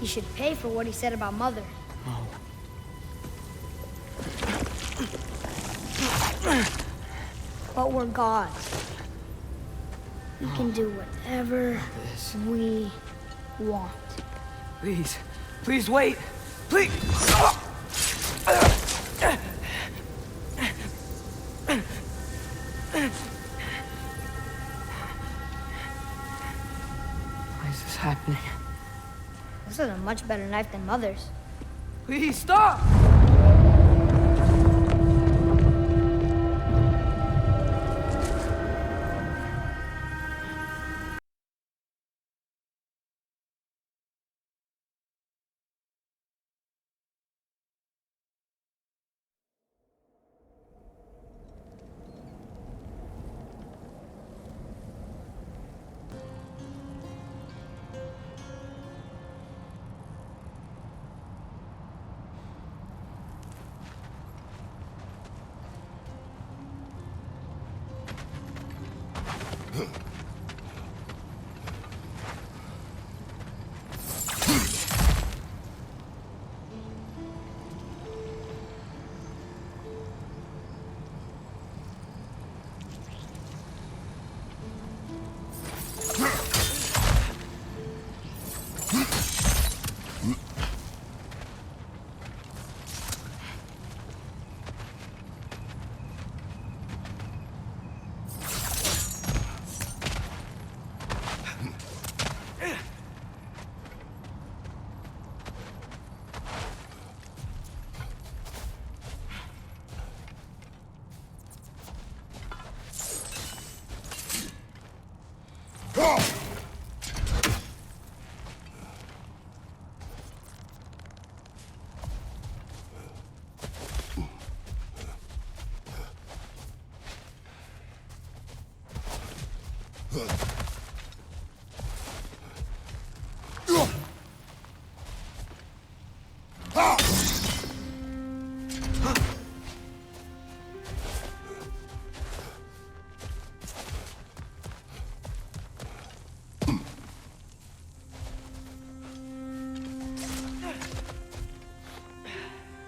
He should pay for what he said about Mother. Oh. But we're gods. We can do whatever we want. Please. Please wait. Please. Why is this happening? This is a much better knife than Mother's. Please stop!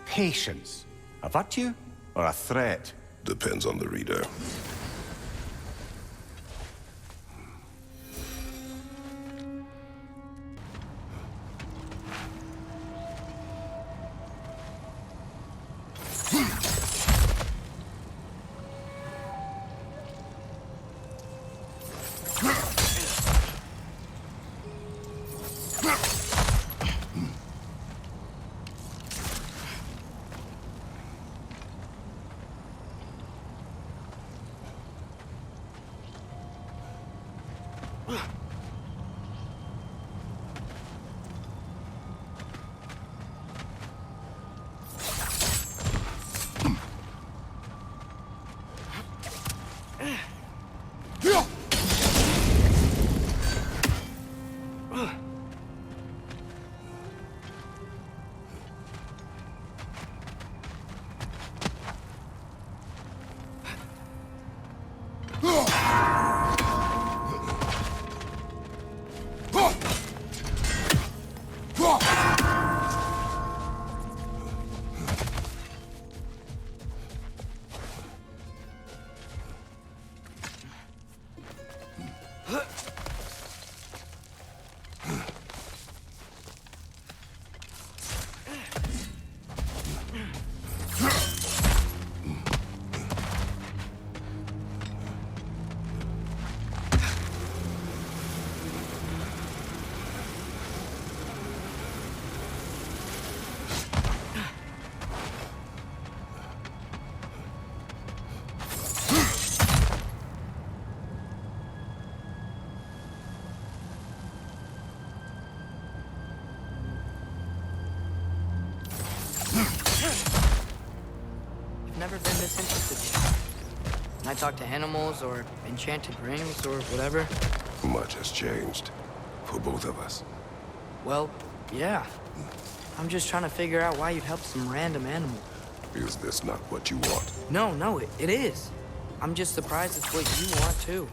Patience. A virtue or a threat? Depends on the reader. Never been this interested when I talk to animals or enchanted rings or whatever. Much has changed. For both of us. Well, yeah. I'm just trying to figure out why you'd help some random animal. Is this not what you want? No, it is. I'm just surprised it's what you want, too.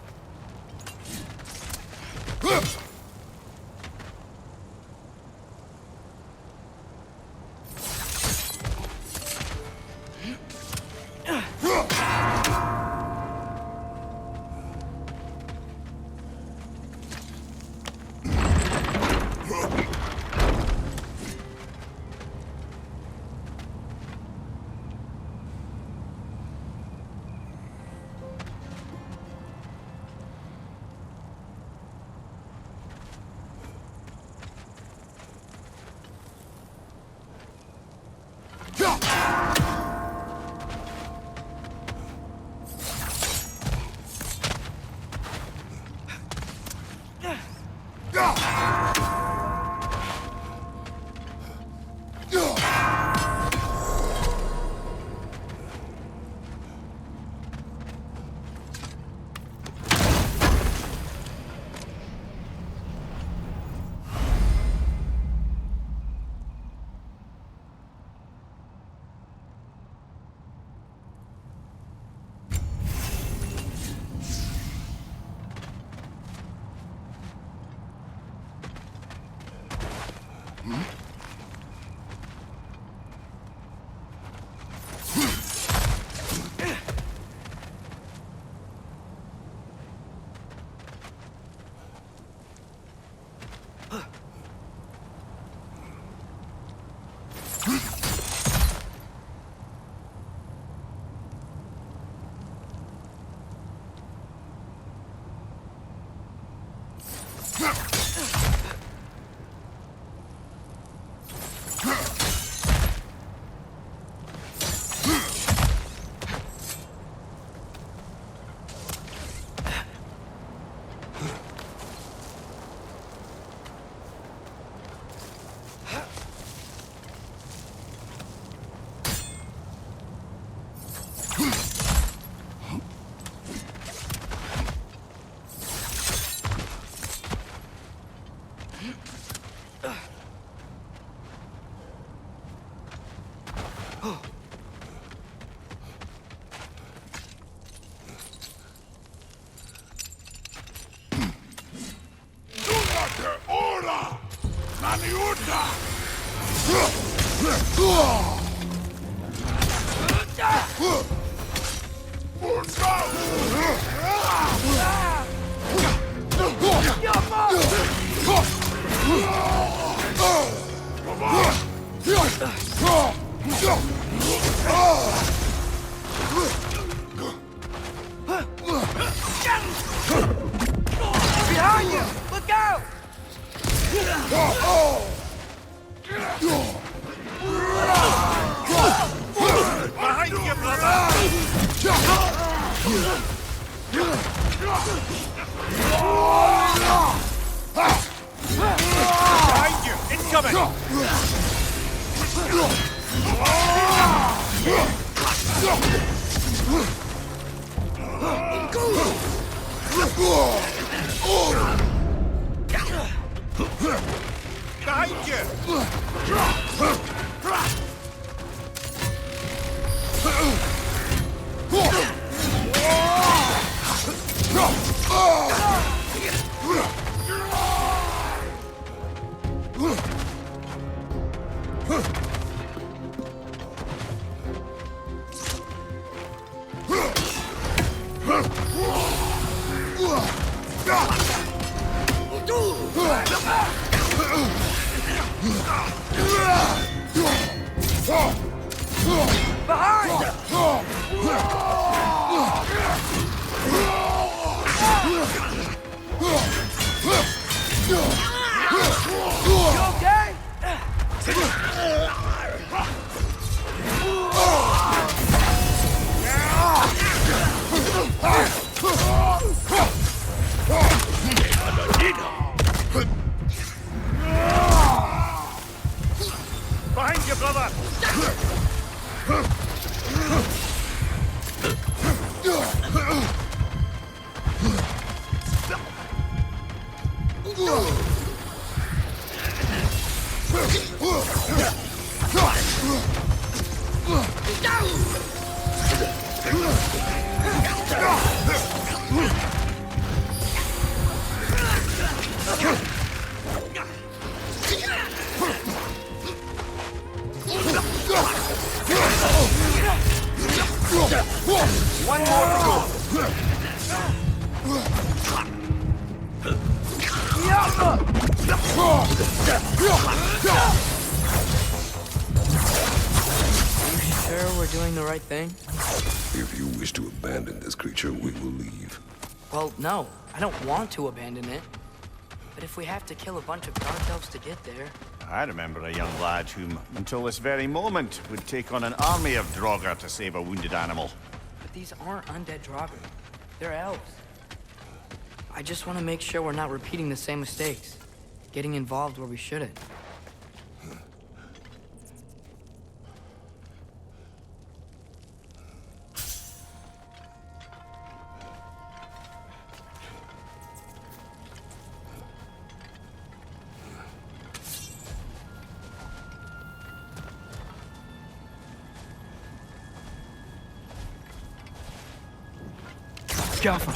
Behind you! Look out! Behind you, brother! Behind you! Incoming! Behind you! Behind you, brother! One more to go. Sure we're doing the right thing? If you wish to abandon this creature, we will leave. Well, no. I don't want to abandon it. But if we have to kill a bunch of dark elves to get there... I remember a young lad whom, until this very moment, would take on an army of Draugr to save a wounded animal. But these aren't undead Draugr. They're elves. I just want to make sure we're not repeating the same mistakes. Getting involved where we shouldn't. Gaffer.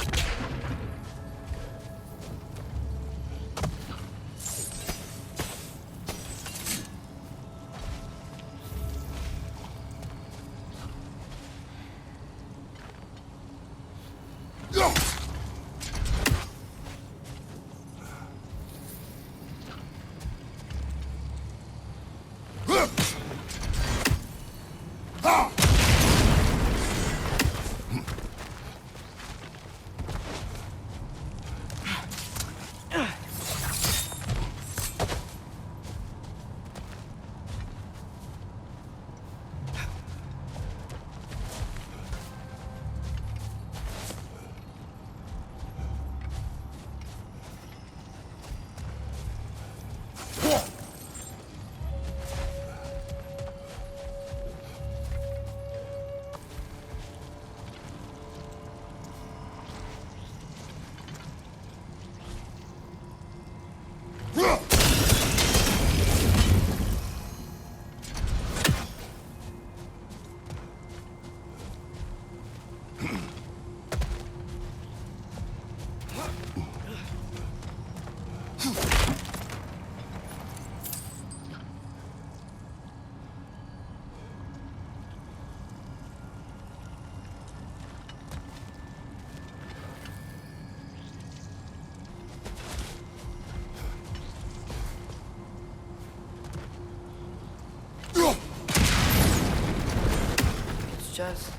just...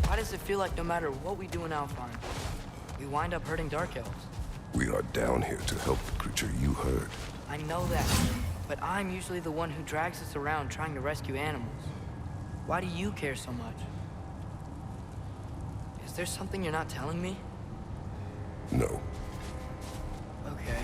Why does it feel like no matter what we do in Alfheim, we wind up hurting Dark Elves? We are down here to help the creature you heard. I know that, but I'm usually the one who drags us around trying to rescue animals. Why do you care so much? Is there something you're not telling me? No. Okay.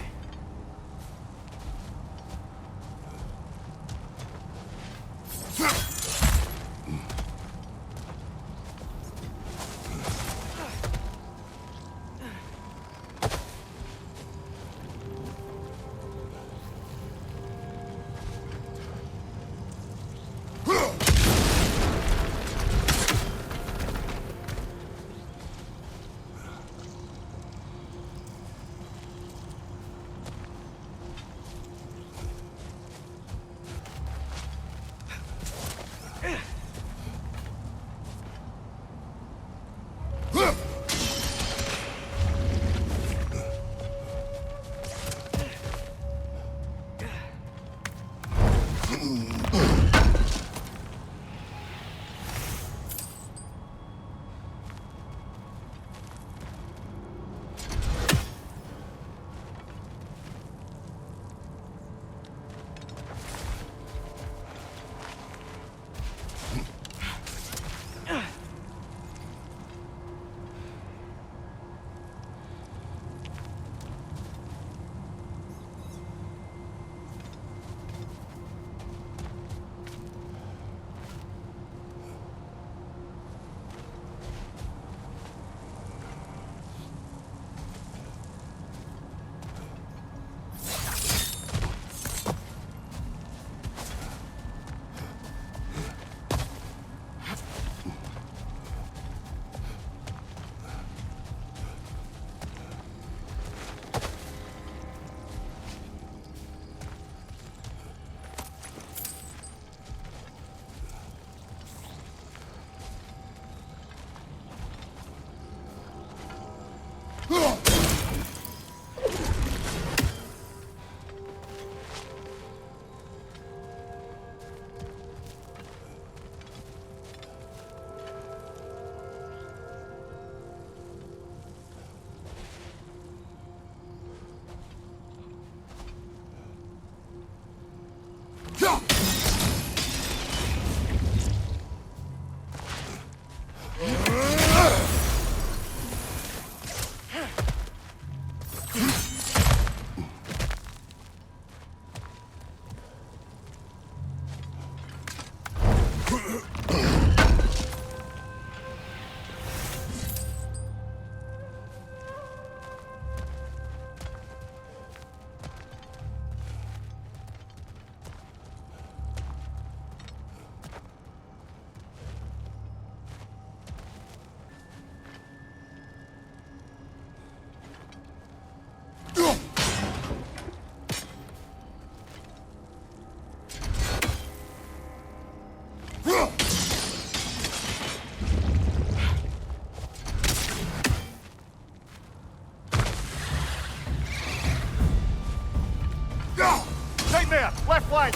Nightmare! Left flank!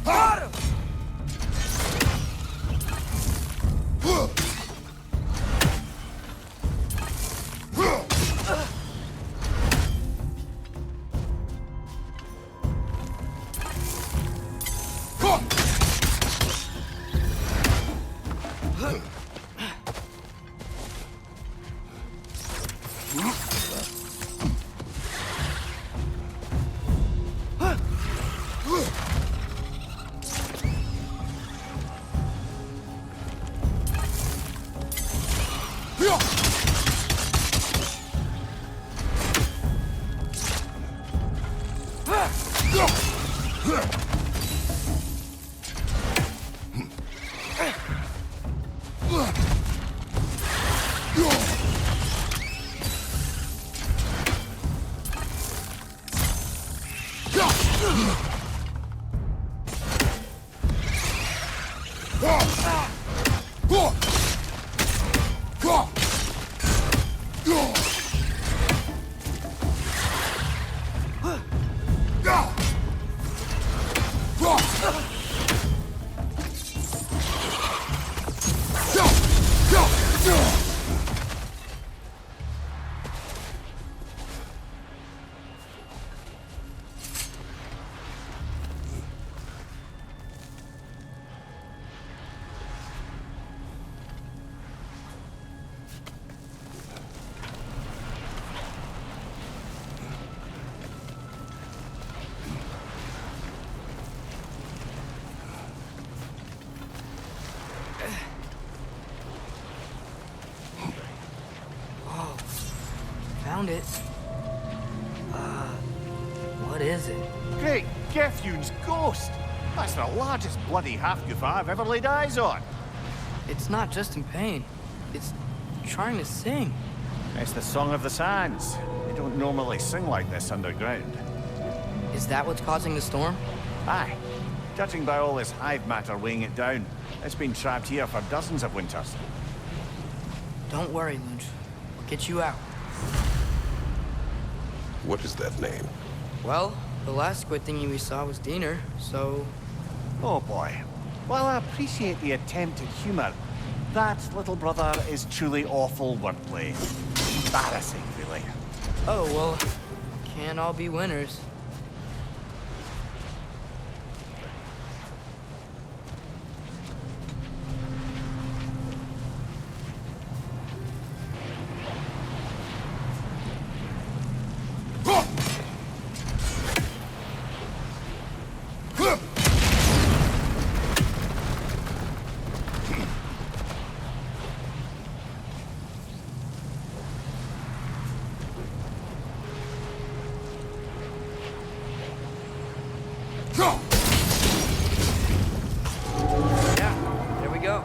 Got him! found it. What is it? Great Gefyun's ghost! That's the largest bloody hafgufa I've ever laid eyes on. It's not just in pain. It's trying to sing. It's the Song of the Sands. They don't normally sing like this underground. Is that what's causing the storm? Aye. Judging by all this hive matter weighing it down, it's been trapped here for dozens of winters. Don't worry, Lunch. We'll get you out. What is that name? Well, the last squid thingy we saw was Diener, so... Oh boy. While I appreciate the attempt at humor, that, little brother, is truly awful wordplay. Embarrassing, really. Oh, well, can't all be winners. Yeah, there we go.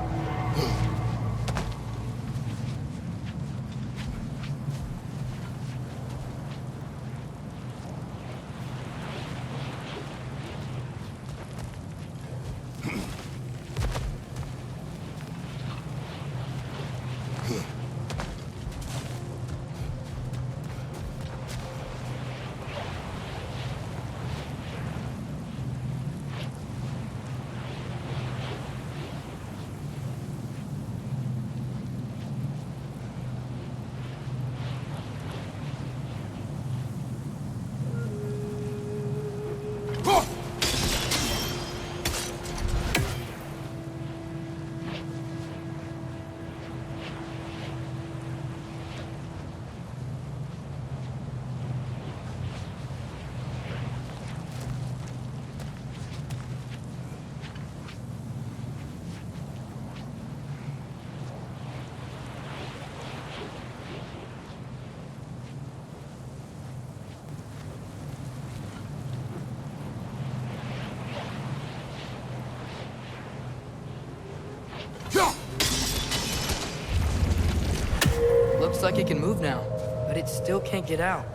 Looks like it can move now, but it still can't get out.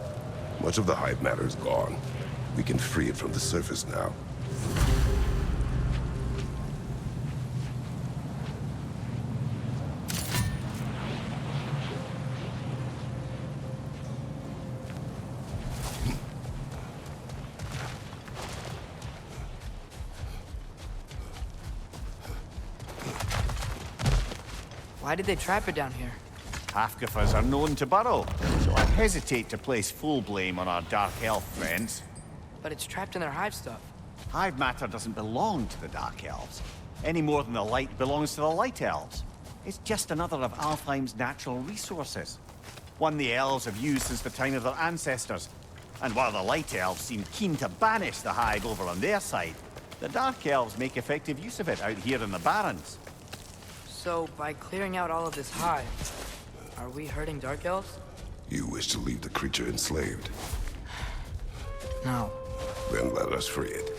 Much of the hive matter is gone. We can free it from the surface now. Why did they trap it down here? Hafgufas are known to burrow, so I hesitate to place full blame on our dark elf friends. But it's trapped in their hive stuff. Hive matter doesn't belong to the dark elves, any more than the light belongs to the light elves. It's just another of Alfheim's natural resources. One the elves have used since the time of their ancestors. And while the light elves seem keen to banish the hive over on their side, the dark elves make effective use of it out here in the Barrens. So, by clearing out all of this hive, are we hurting Dark Elves? You wish to leave the creature enslaved? No. Then let us free it.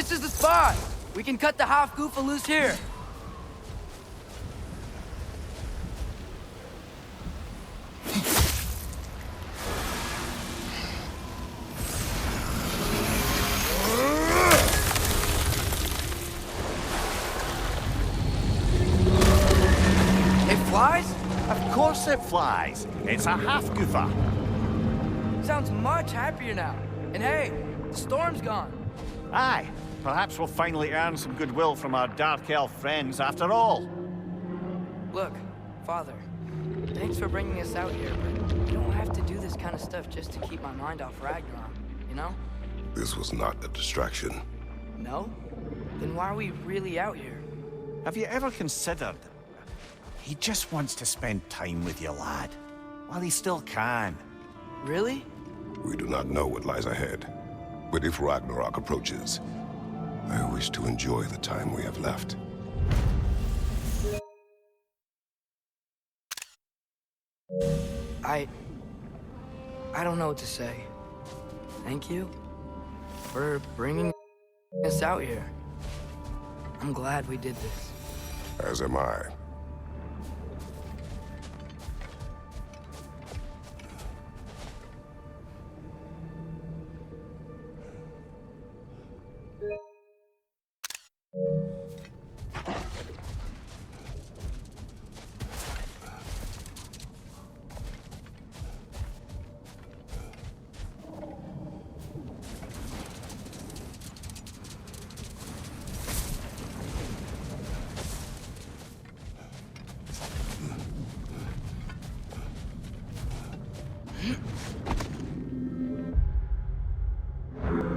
This is the spot! We can cut the hafgufa loose here! Flies? Of course it flies. It's a hafgufa. Sounds much happier now. And hey, the storm's gone. Aye, perhaps we'll finally earn some goodwill from our dark elf friends after all. Look, Father, thanks for bringing us out here, but you don't have to do this kind of stuff just to keep my mind off Ragnarok, you know? This was not a distraction. No? Then why are we really out here? Have you ever considered... He just wants to spend time with you, lad. While he still can. Really? We do not know what lies ahead. But if Ragnarok approaches, I wish to enjoy the time we have left. I don't know what to say. Thank you for bringing us out here. I'm glad we did this. As am I.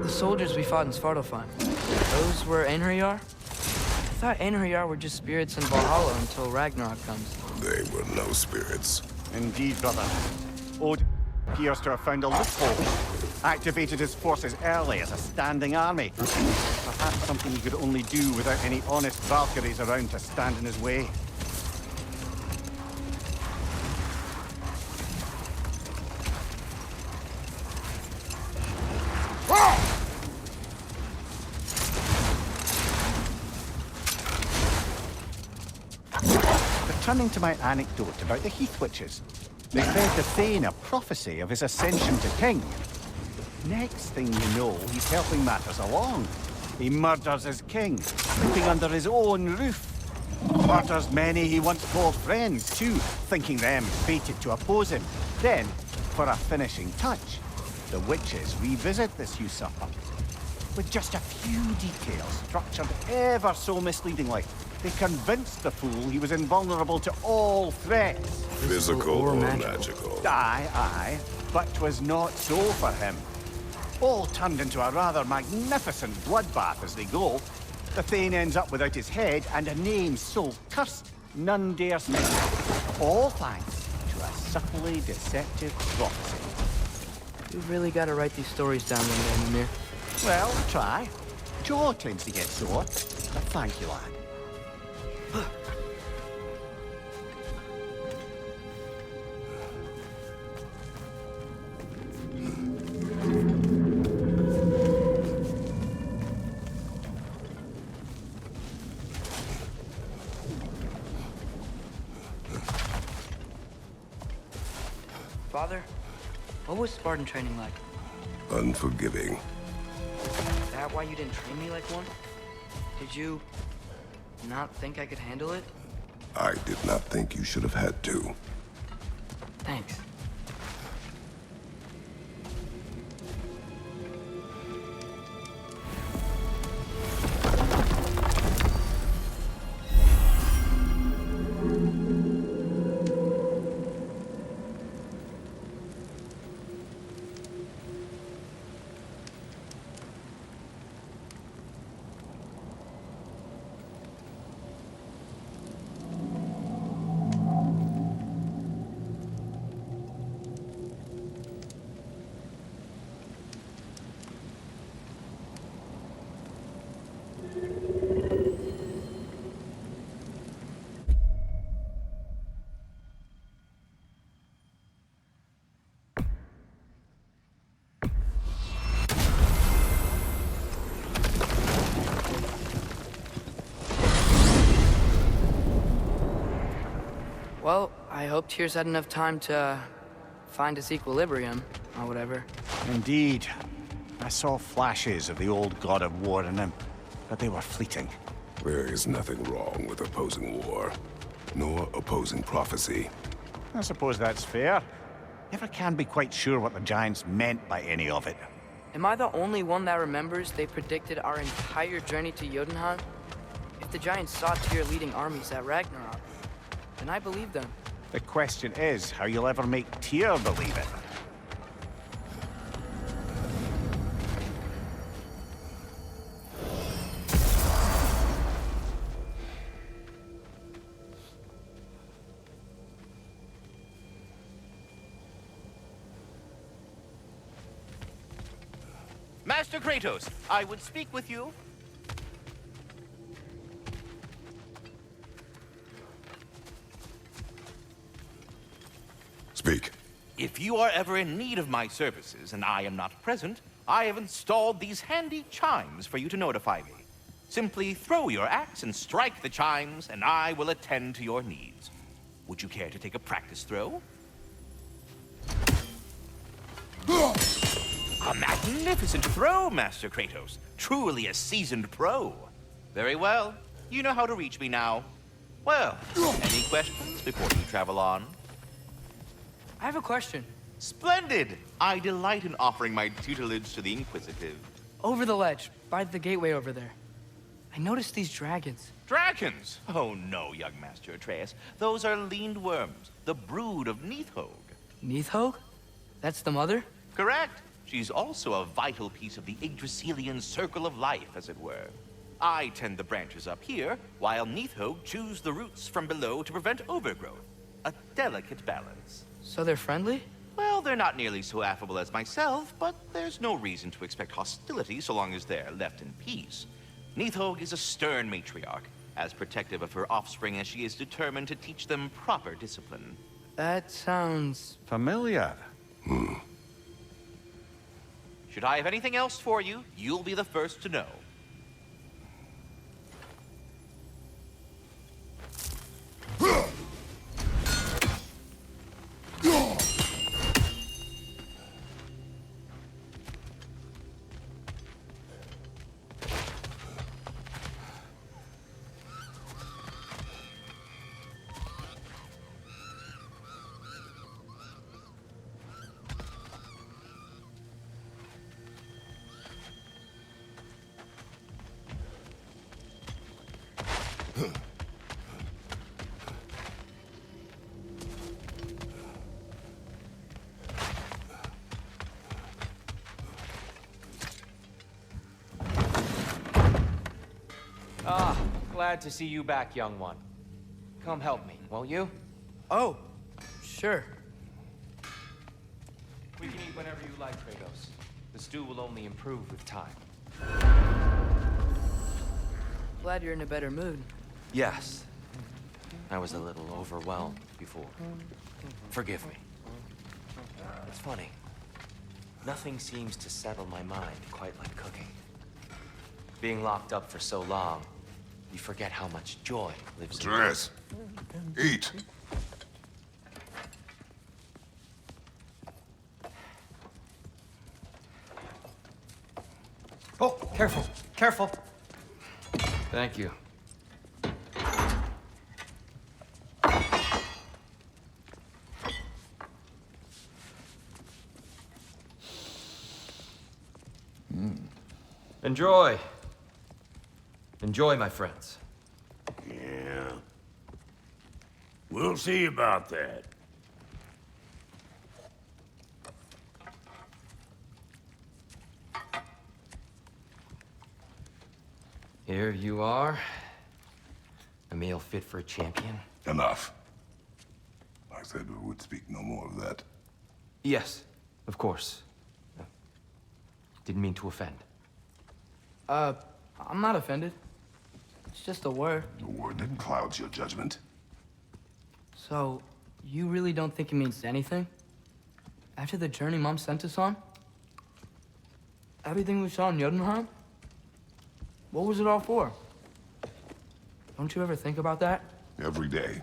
The soldiers we fought in Svartalfheim, those were Angrboða? I thought Angrboða were just spirits in Valhalla until Ragnarok comes. They were no spirits. Indeed, brother. Odin appears to have found a loophole. Activated his forces early as a standing army. Perhaps something he could only do without any honest Valkyries around to stand in his way. Returning to my anecdote about the Heath Witches, they fed the Thane a prophecy of his ascension to king. Next thing you know, he's helping matters along. He murders his king, sleeping under his own roof. Murders many he once called friends, too, thinking them fated to oppose him. Then, for a finishing touch, the witches revisit this usurper. With just a few details structured ever so misleadingly, they convinced the fool he was invulnerable to all threats. Physical or magical. Aye, but 'twas not so for him. All turned into a rather magnificent bloodbath as they go. The Thane ends up without his head and a name so cursed none dare speak. All thanks to a subtly deceptive prophecy. You've really got to write these stories down one day, Nornir. Well, try. Jaw tends to get sore, but thank you, lad. Father, what was Spartan training like? Unforgiving. Is that why you didn't train me like one? Did you not think I could handle it? I did not think you should have had to. Thanks. Well, I hope Tyr's had enough time to find his equilibrium, or whatever. Indeed. I saw flashes of the old god of war in him, but they were fleeting. There is nothing wrong with opposing war, nor opposing prophecy. I suppose that's fair. Never can be quite sure what the Giants meant by any of it. Am I the only one that remembers they predicted our entire journey to Jotunheim? If the Giants saw Tyr leading armies at Ragnarok, then I believe them. The question is how you'll ever make Tyr believe it. Master Kratos, I would speak with you. Speak. If you are ever in need of my services and I am not present, I have installed these handy chimes for you to notify me. Simply throw your axe and strike the chimes, and I will attend to your needs. Would you care to take a practice throw? A magnificent throw, Master Kratos. Truly a seasoned pro. Very well. You know how to reach me now. Well, any questions before you travel on? I have a question. Splendid! I delight in offering my tutelage to the inquisitive. Over the ledge, by the gateway over there. I noticed these dragons. Dragons? Oh no, young Master Atreus. Those are leaned worms, the brood of Nidhogg. Nidhogg? That's the mother? Correct. She's also a vital piece of the Yggdrasilian circle of life, as it were. I tend the branches up here, while Nidhogg chews the roots from below to prevent overgrowth. A delicate balance. So they're friendly? Well, they're not nearly so affable as myself, but there's no reason to expect hostility so long as they're left in peace. Nidhogg is a stern matriarch, as protective of her offspring as she is determined to teach them proper discipline. That sounds... Familiar. Should I have anything else for you, you'll be the first to know. Glad to see you back, young one. Come help me, won't you? Oh, sure. We can eat whenever you like, Kratos. The stew will only improve with time. Glad you're in a better mood. Yes. I was a little overwhelmed before. Forgive me. It's funny. Nothing seems to settle my mind quite like cooking. Being locked up for so long, you forget how much joy lives in Atreus, eat. Oh, careful, careful. Thank you. Enjoy. Enjoy, my friends. Yeah. We'll see about that. Here you are. A meal fit for a champion. Enough. I said we would speak no more of that. Yes, of course. Didn't mean to offend. I'm not offended. It's just a word. A word that clouds your judgment. So, you really don't think it means anything? After the journey Mom sent us on? Everything we saw in Jotunheim? What was it all for? Don't you ever think about that? Every day.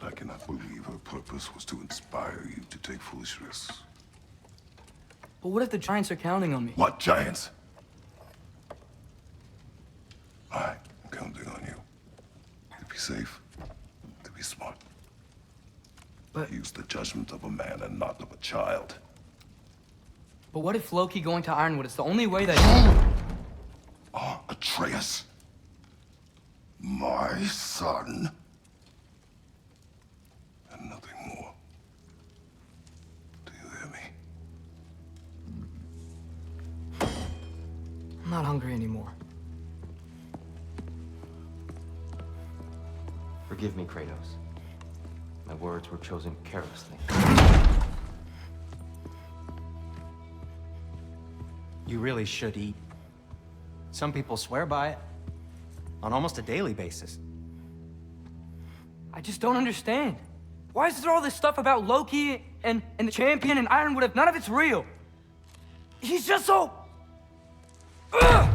I cannot believe her purpose was to inspire you to take foolish risks. But what if the giants are counting on me? What giants? I'm counting on you. To be safe, to be smart. But... use the judgment of a man and not of a child. But what if Loki going to Ironwood is the only way that... Atreus. My son. And nothing more. Do you hear me? I'm not hungry anymore. Forgive me, Kratos. My words were chosen carelessly. You really should eat. Some people swear by it. On almost a daily basis. I just don't understand. Why is there all this stuff about Loki and the champion and Ironwood if none of it's real? He's just so... Ugh!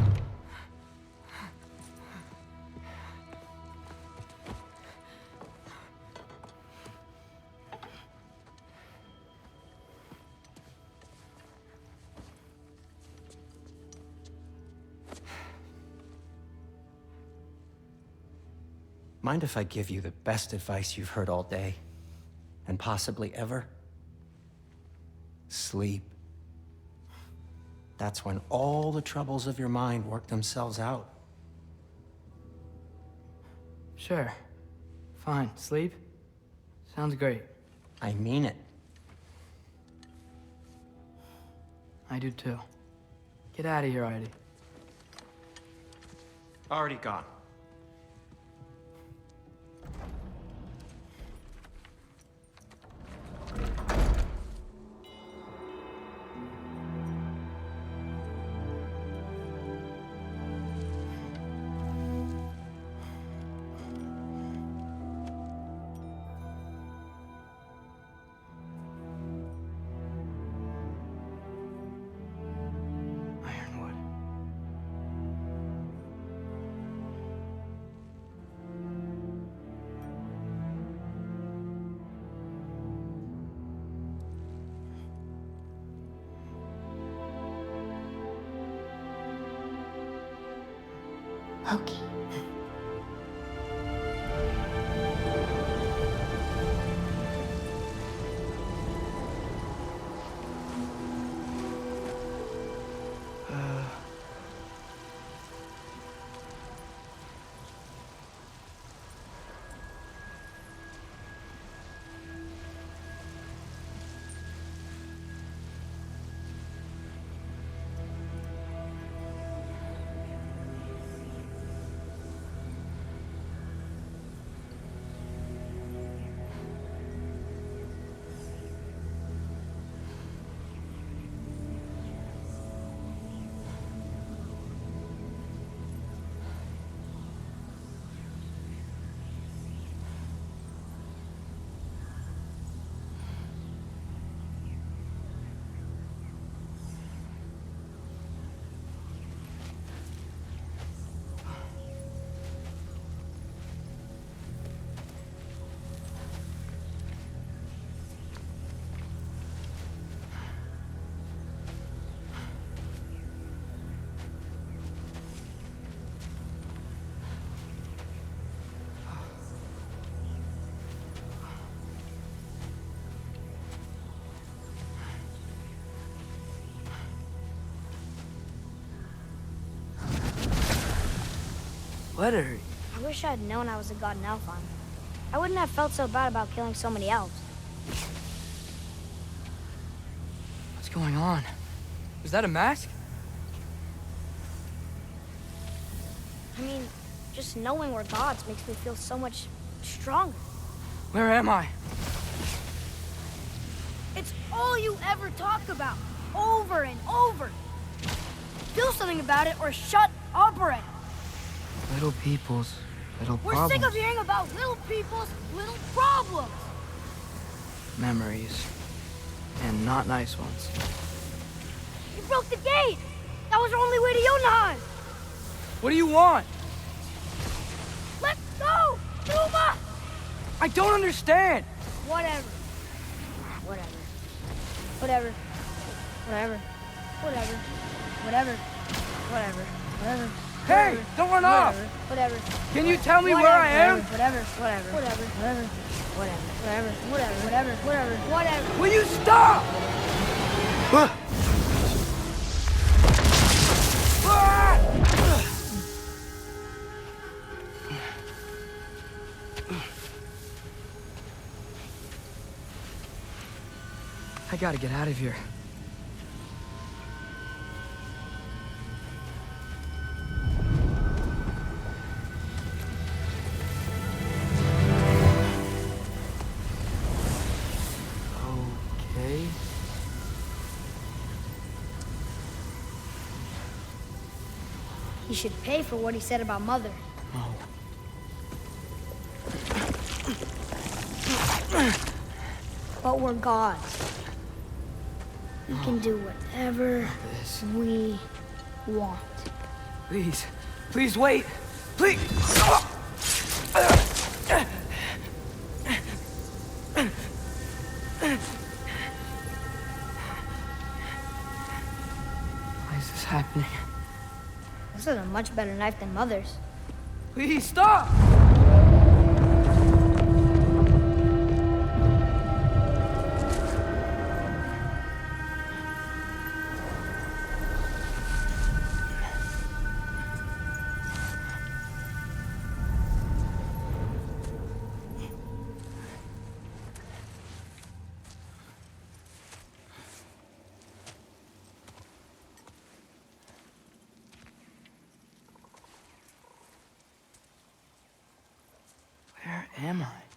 Mind if I give you the best advice you've heard all day? And possibly ever? Sleep. That's when all the troubles of your mind work themselves out. Sure. Fine. Sleep? Sounds great. I mean it. I do too. Get out of here, Heidi. Already gone. Ironwood. Loki. Let her hurt you. I wish I had known I was a god in Alfheim. I wouldn't have felt so bad about killing so many elves. What's going on? Was that a mask? I mean, just knowing we're gods makes me feel so much stronger. Where am I? It's all you ever talk about, over and over. Do something about it or shut up already. Little people's little We're problems. sick of hearing about little people's little problems. Memories. And not nice ones. You broke the gate. That was our only way to Jotunheim. What do you want? Let's go, Numa! I don't understand. Whatever. Whatever. Whatever. Whatever. Whatever. Whatever. Whatever. Whatever. Hey, don't run off. Whatever. Can you tell me where I am? Whatever. Whatever. Whatever. Whatever. Whatever. Whatever. Whatever. Whatever. Whatever. Will you stop? I gotta get out of here. Okay. He should pay for what he said about Mother. Oh. But we're gods. We can do whatever we want. Please, please wait. Please. Why is this happening? This is a much better knife than Mother's. Please stop! Where am I?